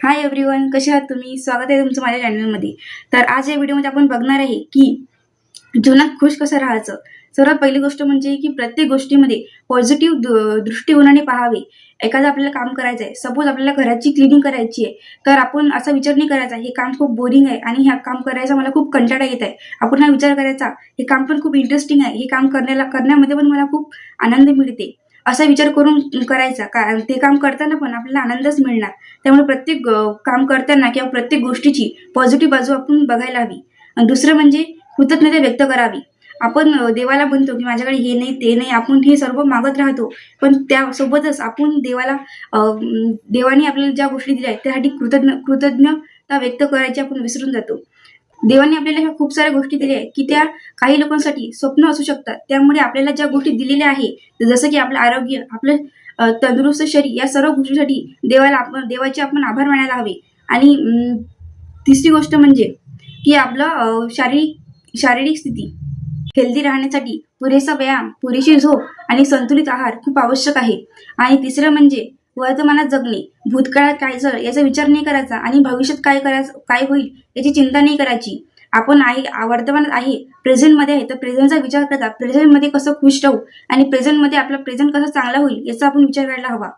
Hi everyone, कसे आहात तुम्ही? स्वागत आहे तुमचं माझ्या चॅनलमध्ये. तर आज या व्हिडिओमध्ये आपण बघणार आहे की जीवनात खुश कसं राहायचं. सर्वात पहिली गोष्ट म्हणजे की प्रत्येक गोष्टीमध्ये पॉझिटिव्ह दृष्टिकोनाने पाहावे. एखादं आपल्याला काम करायचं आहे, सपोज आपल्याला घराची क्लिनिंग करायची आहे, तर आपण असा विचार नाही करायचा हे काम खूप बोरिंग आहे आणि ह्या काम करायचा मला खूप कंटाळा येत आहे. आपण हा विचार करायचा हे काम पण खूप इंटरेस्टिंग आहे, हे काम करण्यामध्ये पण मला खूप आनंद मिळते, असा विचार करून करायचा. ते काम करताना पण आपल्याला आनंदच मिळणार. त्यामुळे प्रत्येक काम करताना किंवा प्रत्येक गोष्टीची पॉझिटिव्ह बाजू आपण बघायला हवी. आणि दुसरं म्हणजे कृतज्ञता व्यक्त करावी. आपण देवाला म्हणतो की माझ्याकडे हे नाही ते नाही, आपण हे सर्व मागत राहतो, पण त्यासोबतच आपण देवाने आपल्याला ज्या गोष्टी दिल्या आहेत त्यासाठी कृतज्ञता व्यक्त करायची आपण विसरून जातो. देवाने आपल्याला ह्या खूप साऱ्या गोष्टी दिल्या आहेत की त्या काही लोकांसाठी स्वप्न असू शकतात. त्यामुळे आपल्याला ज्या गोष्टी दिलेल्या आहे, जसं की आपलं आरोग्य, आपलं तंदुरुस्त शरीर, या सर्व गोष्टीसाठी देवाचे आपण आभार मानायला हवे. आणि तिसरी गोष्ट म्हणजे की आपलं शारीरिक स्थिती हेल्दी राहण्यासाठी पुरेसा व्यायाम, पुरेशी झोप आणि संतुलित आहार खूप आवश्यक आहे. आणि तिसरं म्हणजे वर्तमानात जगणे. भूतकाळात काय झालं याचा विचार नाही करायचा आणि भविष्यात काय होईल याची चिंता नाही करायची. आपण वर्तमानात आहे, प्रेझेंटमध्ये आहे, तर प्रेझेंटचा विचार करायचा. प्रेझेंटमध्ये कसं खुश राहू आणि प्रेझेंटमध्ये आपलं प्रेझेंट कसं चांगला होईल याचा आपण विचार करायला हवा.